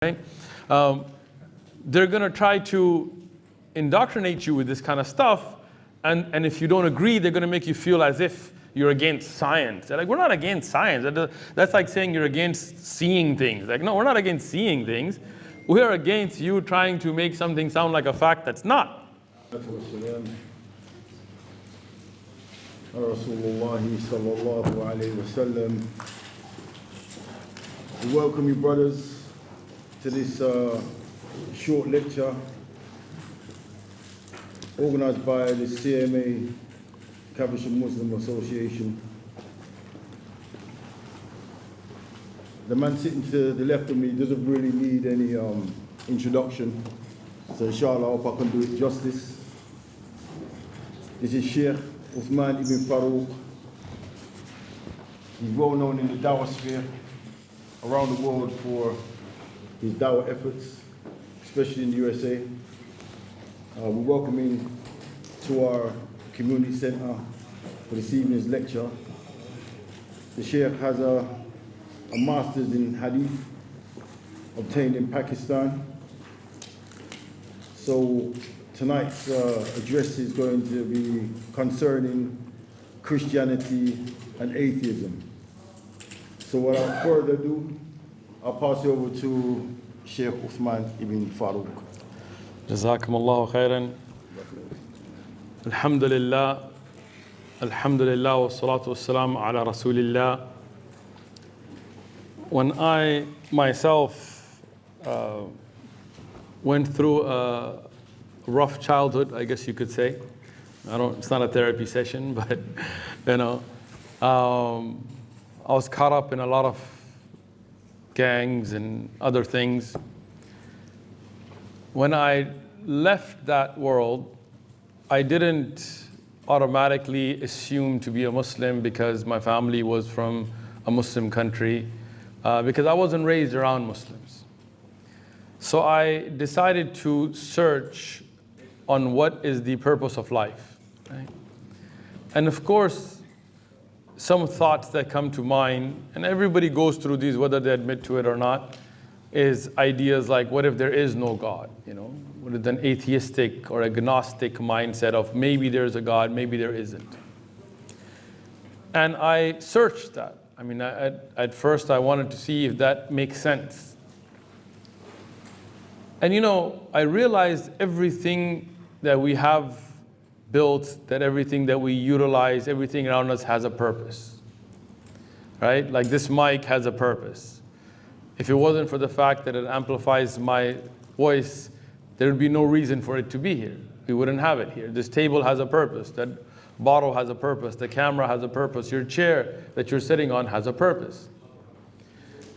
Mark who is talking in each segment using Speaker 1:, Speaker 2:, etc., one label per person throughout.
Speaker 1: Right? They're going to try to indoctrinate you with this kind of stuff, and if you don't agree, they're going to make you feel as if you're against science. They're like, we're not against science. That's like saying you're against seeing things. Like, no, we're not against seeing things. We're against you trying to make something sound like a fact that's not.
Speaker 2: We welcome you, brothers, to this short lecture organized by the CMA, Catholic Muslim Association. The man sitting to the left of me doesn't really need any introduction, so inshallah I hope I can do it justice. This is Sheikh Uthman Ibn Farooq. He's well known in the Dawah sphere around the world for his Dawah efforts, especially in the USA. We welcome him to our community center for this evening's lecture. The Sheikh has a master's in Hadith obtained in Pakistan. So tonight's address is going to be concerning Christianity and atheism. So without further ado, I'll pass it over to Sheikh Uthman Ibn Farooq.
Speaker 1: جزاكم الله خيرا. الحمد لله والصلاة والسلام على رسول الله. When I myself went through a rough childhood, I guess you could say. It's not a therapy session, but I was caught up in a lot of gangs and other things. When I left that world, I didn't automatically assume to be a Muslim because my family was from a Muslim country, because I wasn't raised around Muslims. So I decided to search on what is the purpose of life. Right? And of course, some thoughts that come to mind, and everybody goes through these whether they admit to it or not, is ideas like, what if there is no God? What is an atheistic or agnostic mindset of maybe there's a God, maybe there isn't. And I searched that. At first I wanted to see if that makes sense. And I realized everything that we have built, that everything that we utilize, everything around us has a purpose. Right? Like this mic has a purpose. If it wasn't for the fact that it amplifies my voice, there would be no reason for it to be here. We wouldn't have it here. This table has a purpose. That bottle has a purpose. The camera has a purpose. Your chair that you're sitting on has a purpose.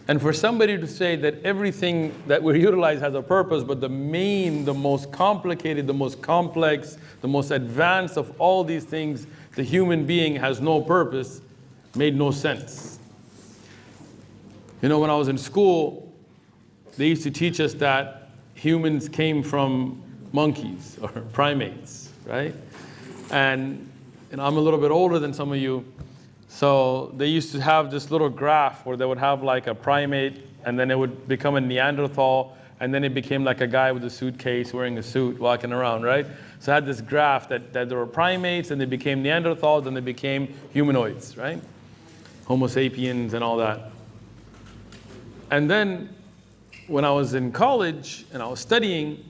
Speaker 1: And for somebody to say that everything that we utilize has a purpose, but the most complicated, the most complex, the most advanced of all these things, the human being has no purpose, made no sense. When I was in school, they used to teach us that humans came from monkeys or primates, right? And I'm a little bit older than some of you. So they used to have this little graph where they would have like a primate, and then it would become a Neanderthal, and then it became like a guy with a suitcase wearing a suit walking around, right? So I had this graph that there were primates, and they became Neanderthals, and they became humanoids, right? Homo sapiens and all that. And then when I was in college and I was studying,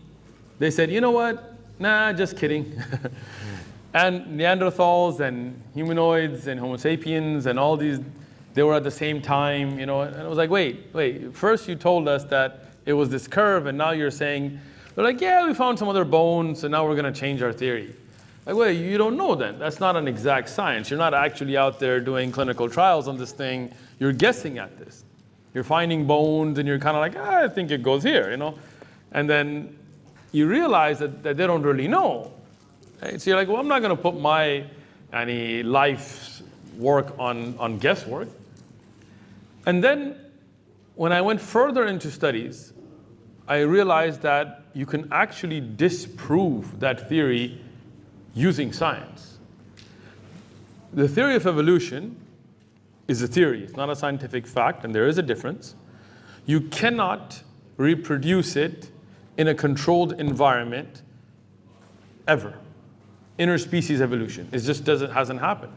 Speaker 1: they said, you know what? Nah, just kidding. And Neanderthals and humanoids and Homo sapiens and all these, they were at the same time, and I was like, wait, first you told us that it was this curve, and now you're saying, they're like, yeah, we found some other bones, and now we're going to change our theory. Like, wait, you don't know then. That's not an exact science. You're not actually out there doing clinical trials on this thing. You're guessing at this. You're finding bones, and you're kind of like, I think it goes here, And then you realize that they don't really know. Right? So you're like, well, I'm not going to put my life's work on guesswork. And then when I went further into studies, I realized that you can actually disprove that theory using science. The theory of evolution is a theory. It's not a scientific fact, and there is a difference. You cannot reproduce it in a controlled environment ever. Interspecies evolution. It just hasn't happened.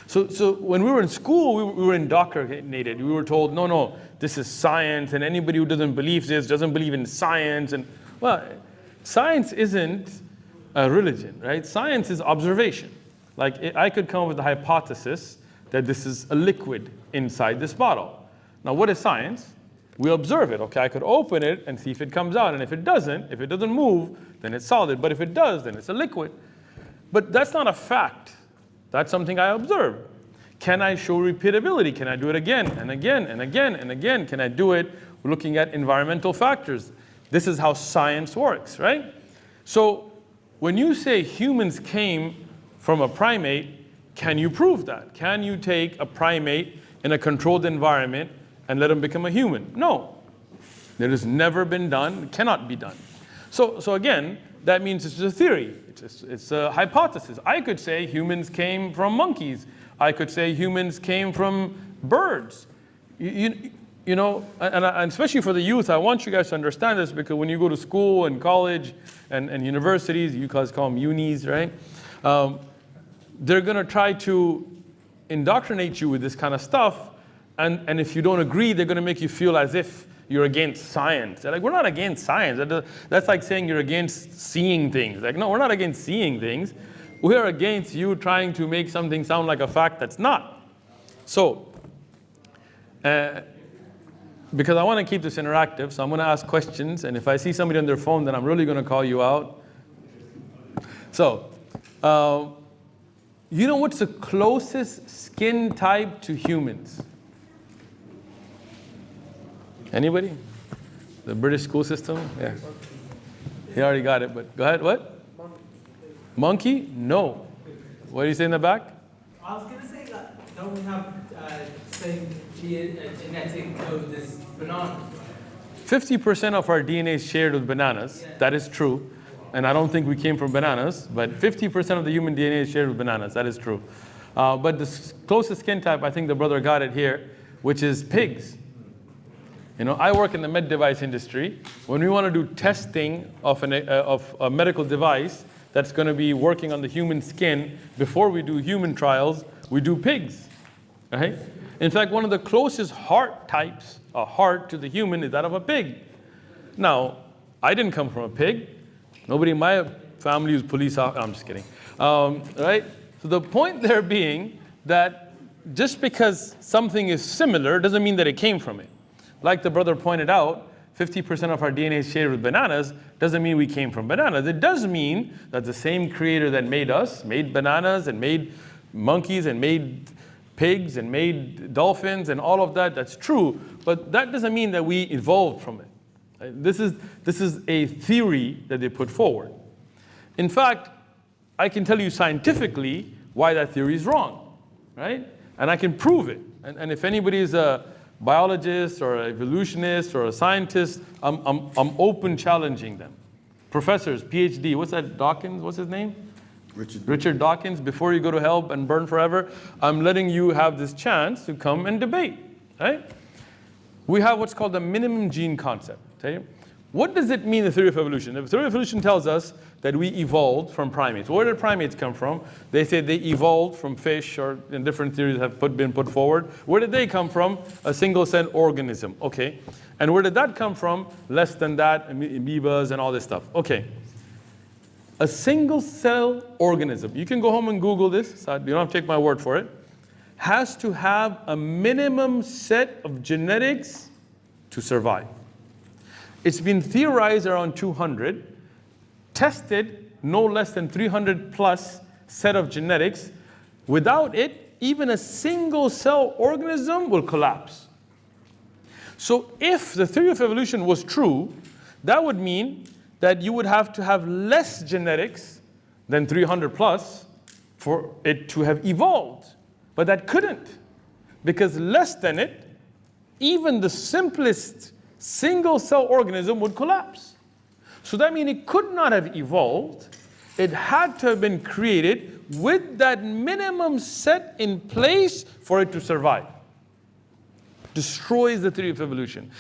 Speaker 1: So when we were in school, we were indoctrinated. We were told, no, this is science, and anybody who doesn't believe this doesn't believe in science. And well, science isn't a religion, right? Science is observation. Like I could come up with a hypothesis that this is a liquid inside this bottle. Now, what is science? We observe it. Okay, I could open it and see if it comes out, and if it doesn't move, then it's solid. But if it does, then it's a liquid. But that's not a fact. That's something I observe. Can I show repeatability? Can I do it again and again and again and again? Can I do it looking at environmental factors? This is how science works, right? So when you say humans came from a primate, can you prove that? Can you take a primate in a controlled environment and let him become a human? No. That has never been done, cannot be done. So again, that means it's just a theory. It's a hypothesis. I could say humans came from monkeys. I could say humans came from birds. You know, and especially for the youth, I want you guys to understand this, because when you go to school and college and universities, you guys call them unis, right? They're going to try to indoctrinate you with this kind of stuff. And if you don't agree, they're going to make you feel as if you're against science. They're like, we're not against science. That's like saying you're against seeing things. Like, no, we're not against seeing things. We're against you trying to make something sound like a fact that's not. So, because I want to keep this interactive, so I'm going to ask questions. And if I see somebody on their phone, then I'm really going to call you out. So, you know what's the closest skin type to humans? Anybody? The British school system? Yeah. He already got it, but go ahead. What? Monkey? No. What do you say in the back?
Speaker 3: I was going to say that don't we have same genetic code as bananas?
Speaker 1: 50% of our DNA is shared with bananas. Yeah. That is true. And I don't think we came from bananas, but 50% of the human DNA is shared with bananas. That is true. But the closest skin type, I think the brother got it here, which is pigs. You know, I work in the med device industry. When we want to do testing of a medical device that's going to be working on the human skin, before we do human trials, we do pigs. Right? In fact, one of the closest heart types, a heart to the human, is that of a pig. Now, I didn't come from a pig. Nobody in my family is police officer. I'm just kidding. Right? So the point there being that just because something is similar doesn't mean that it came from it. Like the brother pointed out, 50% of our DNA is shared with bananas, doesn't mean we came from bananas. It does mean that the same creator that made us, made bananas and made monkeys and made pigs and made dolphins and all of that, that's true. But that doesn't mean that we evolved from it. This is a theory that they put forward. In fact, I can tell you scientifically why that theory is wrong, right? And I can prove it. And if anybody is a biologist or an evolutionist or a scientist, I'm open challenging them. Professors, PhD, what's that, Dawkins, what's his name? Richard Dawkins, before you go to hell and burn forever, I'm letting you have this chance to come and debate, right? We have what's called the minimum gene concept. Okay? What does it mean, the theory of evolution? The theory of evolution tells us that we evolved from primates. Where did primates come from? They say they evolved from fish, or in different theories have been put forward. Where did they come from? A single-cell organism. Okay. And where did that come from? Less than that, amoebas and all this stuff. Okay. A single-cell organism, you can go home and Google this, so you don't have to take my word for it, has to have a minimum set of genetics to survive. It's been theorized around 200, tested no less than 300 plus set of genetics. Without it, even a single cell organism will collapse. So if the theory of evolution was true, that would mean that you would have to have less genetics than 300 plus for it to have evolved. But that couldn't, because less than it, even the simplest single cell organism would collapse. So that means it could not have evolved. It had to have been created with that minimum set in place for it to survive. Destroys the theory of evolution.